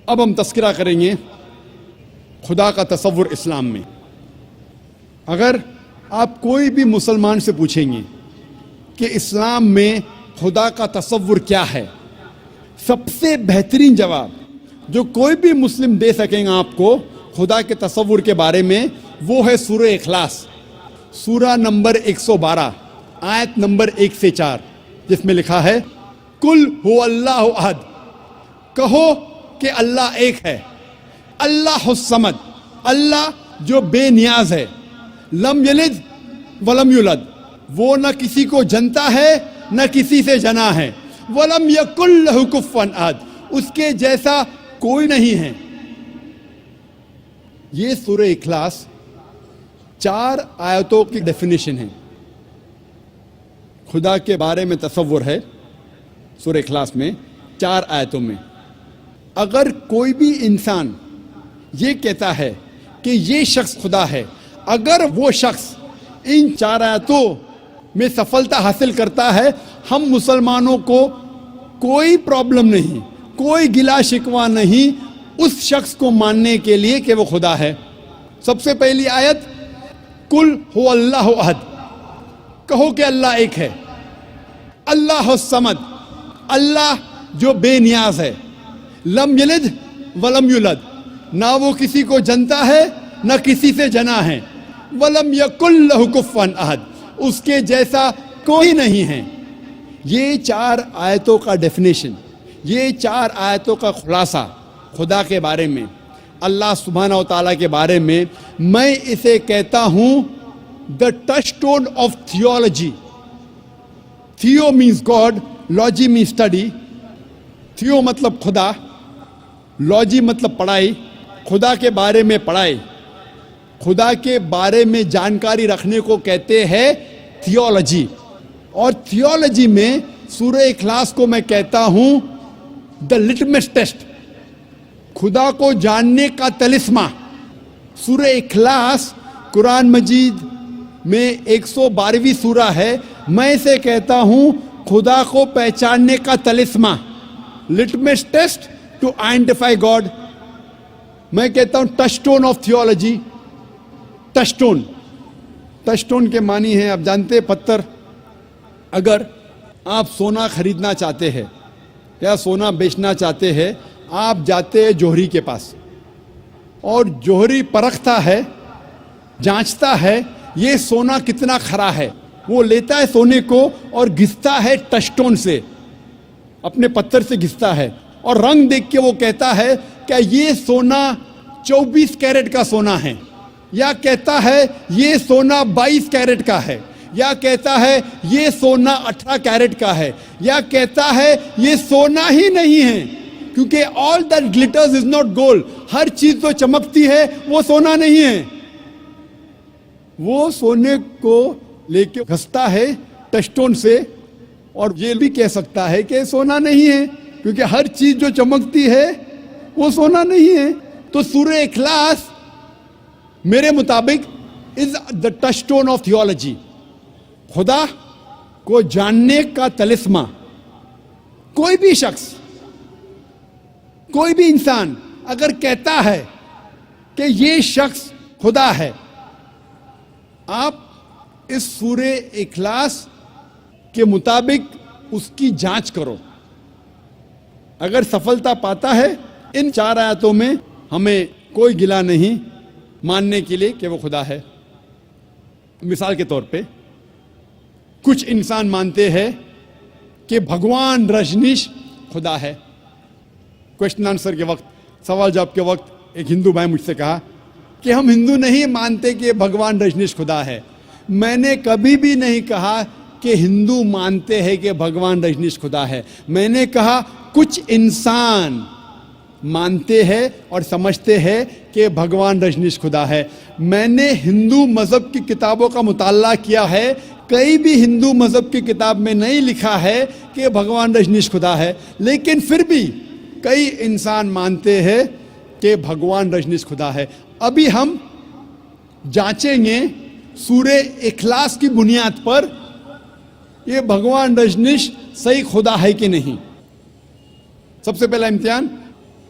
اب ہم تذکرہ کریں گے خدا کا تصور اسلام میں. اگر آپ کوئی بھی مسلمان سے پوچھیں گے کہ اسلام میں خدا کا تصور کیا ہے، سب سے بہترین جواب جو کوئی بھی مسلم دے سکیں گے آپ کو خدا کے تصور کے بارے میں، وہ ہے سورہ اخلاص، سورہ نمبر 112 آیت نمبر 1 سے 4، جس میں لکھا ہے کل هو اللہ احد، کہو کہ اللہ ایک ہے، اللہ الصمد، اللہ جو بے نیاز ہے، لم یلد ولم یولد، وہ نہ کسی کو جنتا ہے نہ کسی سے جنا ہے، ولم یکن لہ کفوا احد، اس کے جیسا کوئی نہیں ہے. یہ سورہ اخلاص 4 آیتوں کی ڈیفینیشن ہے. خدا کے بارے میں تصور ہے سورہ اخلاص میں 4 آیتوں میں. اگر کوئی بھی انسان یہ کہتا ہے کہ یہ شخص خدا ہے، اگر وہ شخص ان 4 آیتوں میں سفلتا حاصل کرتا ہے، ہم مسلمانوں کو کوئی پرابلم نہیں، کوئی گلا شکوہ نہیں اس شخص کو ماننے کے لیے کہ وہ خدا ہے. سب سے پہلی آیت کل هو اللہ احد، کہو کہ اللہ ایک ہے، اللہ الصمد، اللہ جو بے نیاز ہے، لم یلد ولم یولد، نہ وہ کسی کو جنتا ہے نہ کسی سے جنا ہے، ولم یکن لہ کفوا احد، اس کے جیسا کوئی نہیں ہے. یہ 4 آیتوں کا ڈیفینیشن، یہ 4 آیتوں کا خلاصہ خدا کے بارے میں، اللہ سبحانہ و تعالیٰ کے بارے میں، میں اسے کہتا ہوں the touchstone of theology. Theo means God, logy means study. Theo مطلب خدا، لاجی مطلب پڑھائی، خدا کے بارے میں پڑھائی، خدا کے بارے میں جانکاری رکھنے کو کہتے ہیں تھیولوجی. اور تھیولوجی میں سورہ اخلاص کو میں کہتا ہوں دا لٹمس ٹیسٹ، خدا کو جاننے کا طلسمہ. سورہ اخلاص قرآن مجید میں 112ویں سورہ ہے. میں اسے کہتا ہوں خدا کو پہچاننے کا طلسمہ، litmus test to identify God. میں کہتا ہوں touchstone of theology. Touchstone, touchstone کے معنی ہے آپ جانتے ہیں پتھر. اگر آپ سونا خریدنا چاہتے ہیں یا سونا بیچنا چاہتے ہیں، آپ جاتے ہیں جوہری کے پاس اور جوہری پرکھتا ہے، جانچتا ہے یہ سونا کتنا کھرا ہے. وہ لیتا ہے سونے کو اور گھستا ہے ٹچ اسٹون سے، اپنے پتھر سے گھستا ہے، اور رنگ دیکھ کے وہ کہتا ہے کہ یہ سونا 24 کیرٹ کا سونا ہے، یا کہتا ہے یہ سونا 22 کیرٹ کا ہے، یا کہتا ہے یہ سونا 18 کیرٹ کا ہے، یا کہتا ہے یہ سونا ہی نہیں ہے، کیونکہ all that glitters is not gold. ہر چیز جو چمکتی ہے وہ سونا نہیں ہے. وہ سونے کو لے کے گھستا ہے ٹچ اسٹون سے، اور یہ بھی کہہ سکتا ہے کہ سونا نہیں ہے، کیونکہ ہر چیز جو چمکتی ہے وہ سونا نہیں ہے. تو سورہ اخلاص میرے مطابق is the touchstone of theology. خدا کو جاننے کا طلسمہ. کوئی بھی شخص، کوئی بھی انسان اگر کہتا ہے کہ یہ شخص خدا ہے، آپ اس سورہ اخلاص کے مطابق اس کی جانچ کرو. اگر سفلتا پاتا ہے ان 4 آیتوں میں، ہمیں کوئی گلا نہیں ماننے کے لیے کہ وہ خدا ہے. مثال کے طور پہ کچھ انسان مانتے ہیں کہ بھگوان رجنیش خدا ہے. کوشچن آنسر کے وقت، سوال جواب کے وقت ایک ہندو بھائی مجھ سے کہا کہ ہم ہندو نہیں مانتے کہ بھگوان رجنیش خدا ہے. میں نے کبھی بھی نہیں کہا کہ ہندو مانتے ہیں کہ بھگوان رجنیش خدا ہے. میں نے کہا کچھ انسان مانتے ہیں اور سمجھتے ہیں کہ بھگوان رجنیش خدا ہے. میں نے ہندو مذہب کی کتابوں کا مطالعہ کیا ہے، کئی بھی ہندو مذہب کی کتاب میں نہیں لکھا ہے کہ بھگوان رجنیش خدا ہے، لیکن پھر بھی کئی انسان مانتے ہیں کہ بھگوان رجنیش خدا ہے. ابھی ہم جانچیں گے سورہ اخلاص کی بنیاد پر یہ بھگوان رجنیش صحیح خدا ہے کہ نہیں. سب سے پہلا امتحان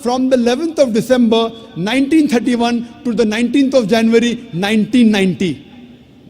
from the 11th of December 1931 to the 19th of January 1990.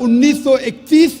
1931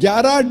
11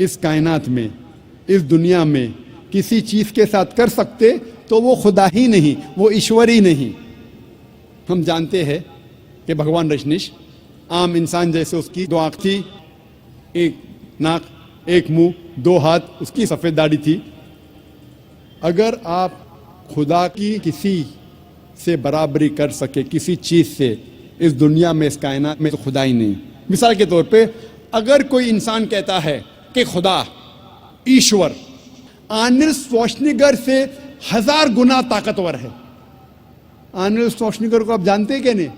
اس کائنات میں اس دنیا میں کسی چیز کے ساتھ کر سکتے تو وہ خدا ہی نہیں, وہ ایشور ہی نہیں. ہم جانتے ہیں کہ بھگوان رجنیش عام انسان جیسے اس کی 2 آنکھ تھی, 1 ناک, 1 منہ, 2 ہاتھ, اس کی سفید داڑھی تھی. اگر آپ خدا کی کسی سے برابری کر سکے کسی چیز سے اس دنیا میں اس کائنات میں, تو خدا ہی نہیں. مثال کے طور پہ اگر کوئی انسان کہتا ہے کہ خدا ایشور آرنلڈ شوارزنیگر سے 1000 گنا طاقتور ہے. آرنلڈ شوارزنیگر کو آپ جانتے ہیں کہ نہیں,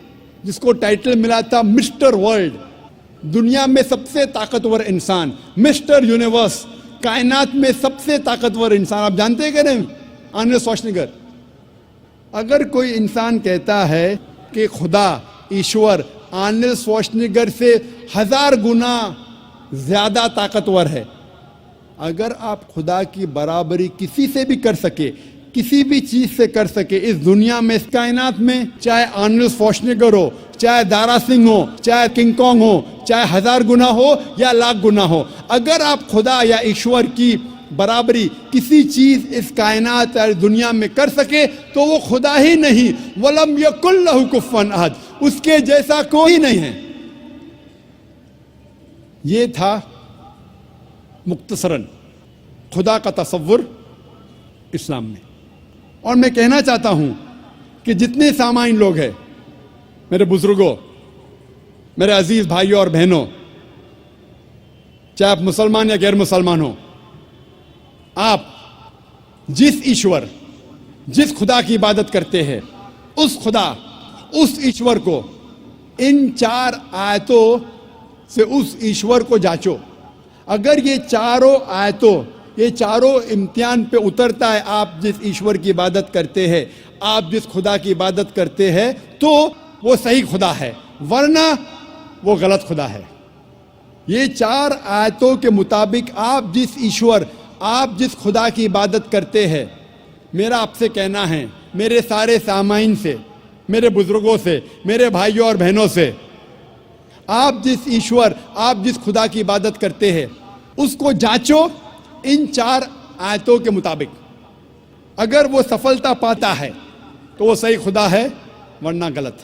جس کو ٹائٹل ملا تھا مسٹر ورلڈ, دنیا میں سب سے طاقتور انسان, مسٹر یونیورس, کائنات میں سب سے طاقتور انسان, آپ جانتے ہیں کہ نہیں آرنلڈ شوارزنیگر. اگر کوئی انسان کہتا ہے کہ خدا ایشور آرنلڈ شوارزنیگر سے 1000 گنا زیادہ طاقتور ہے, اگر آپ خدا کی برابری کسی سے بھی کر سکے, کسی بھی چیز سے کر سکے اس دنیا میں اس کائنات میں, چاہے آرنلڈ شوارزنیگر ہو, چاہے دارا سنگھ ہو, چاہے کنگ کانگ ہو, چاہے 1000 گنا ہو یا لاکھ گنا ہو, اگر آپ خدا یا ایشور کی برابری کسی چیز اس کائنات یا دنیا میں کر سکے تو وہ خدا ہی نہیں. وَلَمْ يَكُنْ لَهُ كُفُوًا أَحَدٌ, اس کے جیسا کوئی نہیں ہے. یہ تھا مختصراً خدا کا تصور اسلام میں. اور میں کہنا چاہتا ہوں کہ جتنے سامعین لوگ ہیں, میرے بزرگوں, میرے عزیز بھائیوں اور بہنوں, چاہے آپ مسلمان یا غیر مسلمان ہوں, آپ جس ایشور, جس خدا کی عبادت کرتے ہیں, اس خدا, اس ایشور کو ان 4 آیتوں سے اس ایشور کو جانچو. اگر یہ چاروں آیتوں, یہ چاروں امتحان پہ اترتا ہے, آپ جس ایشور کی عبادت کرتے ہیں, آپ جس خدا کی عبادت کرتے ہیں, تو وہ صحیح خدا ہے, ورنہ وہ غلط خدا ہے. یہ 4 آیتوں کے مطابق آپ جس ایشور, آپ جس خدا کی عبادت کرتے ہیں, میرا آپ سے کہنا ہے, میرے سارے سامعین سے, میرے بزرگوں سے, میرے بھائیوں اور بہنوں سے, آپ جس ایشور, آپ جس خدا کی عبادت کرتے ہیں, اس کو جانچو ان 4 آیتوں کے مطابق. اگر وہ سفلتا پاتا ہے تو وہ صحیح خدا ہے, ورنہ غلط.